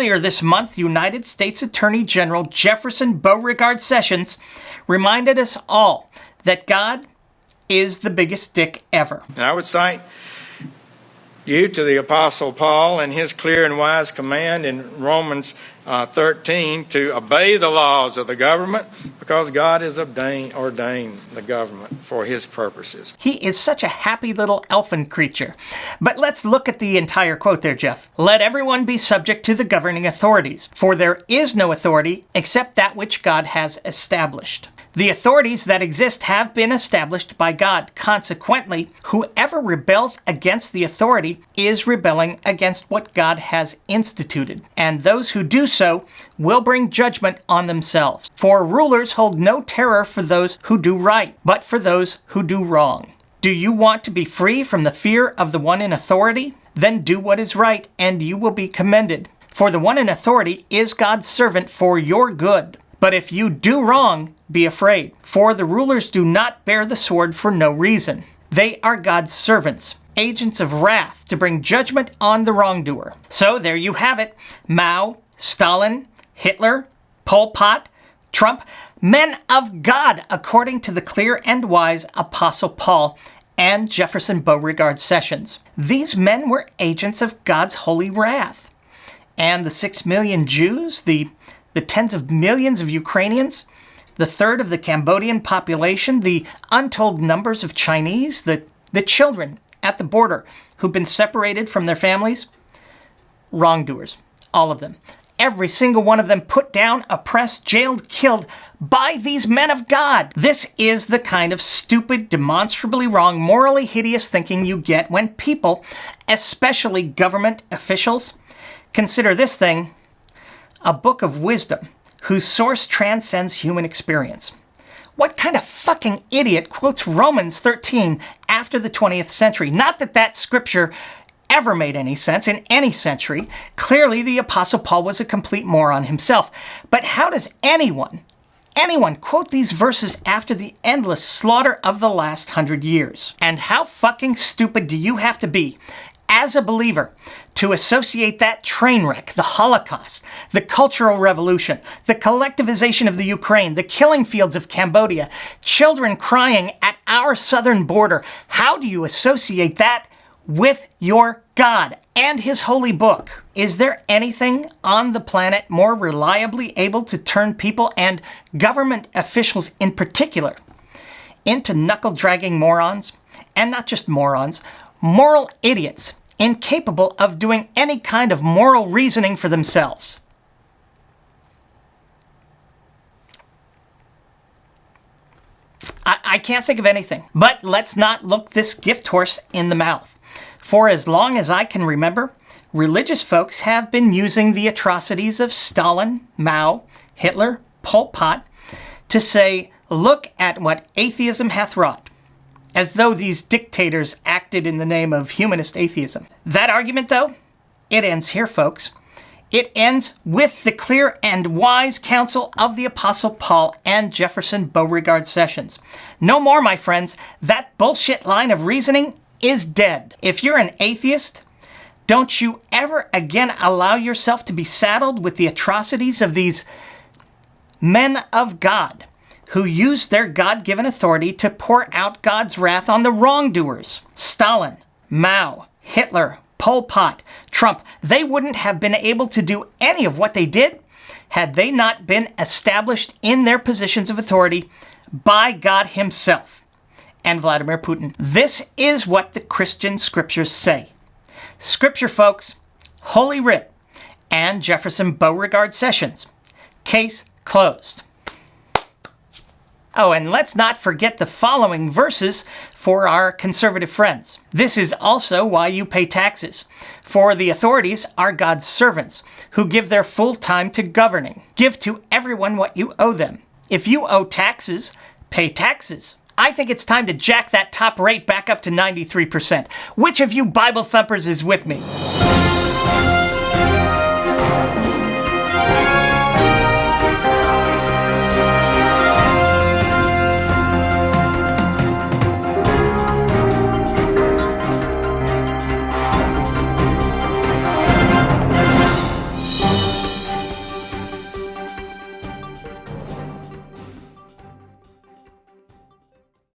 Earlier this month, United States Attorney General Jefferson Beauregard Sessions reminded us all that God is the biggest dick ever. I would cite you to the Apostle Paul and his clear and wise command in Romans 13 to obey the laws of the government because God has ordained the government for his purposes. He is such a happy little elfin creature. But let's look at the entire quote there, Jeff. Let everyone be subject to the governing authorities, for there is no authority except that which God has established. The authorities that exist have been established by God. Consequently, whoever rebels against the authority is rebelling against what God has instituted. And those who do so will bring judgment on themselves. For rulers hold no terror for those who do right, but for those who do wrong. Do you want to be free from the fear of the one in authority? Then do what is right, and you will be commended. For the one in authority is God's servant for your good. But if you do wrong, be afraid, for the rulers do not bear the sword for no reason. They are God's servants, agents of wrath to bring judgment on the wrongdoer. So there you have it. Mao, Stalin, Hitler, Pol Pot, Trump, men of God, according to the clear and wise Apostle Paul and Jefferson Beauregard Sessions. These men were agents of God's holy wrath. And the 6 million Jews, the tens of millions of Ukrainians, the third of the Cambodian population, the untold numbers of Chinese, the children at the border who've been separated from their families, wrongdoers, all of them. Every single one of them put down, oppressed, jailed, killed by these men of God. This is the kind of stupid, demonstrably wrong, morally hideous thinking you get when people, especially government officials, consider this thing a book of wisdom whose source transcends human experience. What kind of fucking idiot quotes Romans 13 after the 20th century? Not that that scripture ever made any sense in any century. Clearly, the Apostle Paul was a complete moron himself. But how does anyone quote these verses after the endless slaughter of the last 100 years? And how fucking stupid do you have to be as a believer to associate that train wreck, the Holocaust, the Cultural Revolution, the collectivization of the Ukraine, the killing fields of Cambodia, children crying at our southern border? How do you associate that with your God and his holy book? Is there anything on the planet more reliably able to turn people, and government officials in particular, into knuckle-dragging morons? And not just morons, moral idiots, incapable of doing any kind of moral reasoning for themselves. I can't think of anything. But let's not look this gift horse in the mouth. For as long as I can remember, religious folks have been using the atrocities of Stalin, Mao, Hitler, Pol Pot to say, look at what atheism hath wrought, as though these dictators acted in the name of humanist atheism. That argument, though, it ends here, folks. It ends with the clear and wise counsel of the Apostle Paul and Jefferson Beauregard Sessions. No more, my friends. That bullshit line of reasoning is dead. If you're an atheist, don't you ever again allow yourself to be saddled with the atrocities of these men of God who used their God-given authority to pour out God's wrath on the wrongdoers. Stalin, Mao, Hitler, Pol Pot, Trump, they wouldn't have been able to do any of what they did had they not been established in their positions of authority by God himself and Vladimir Putin. This is what the Christian scriptures say. Scripture, folks, Holy Writ, and Jefferson Beauregard Sessions. Case closed. Oh, and let's not forget the following verses for our conservative friends. This is also why you pay taxes. For the authorities are God's servants, who give their full time to governing. Give to everyone what you owe them. If you owe taxes, pay taxes. I think it's time to jack that top rate back up to 93%. Which of you Bible thumpers is with me?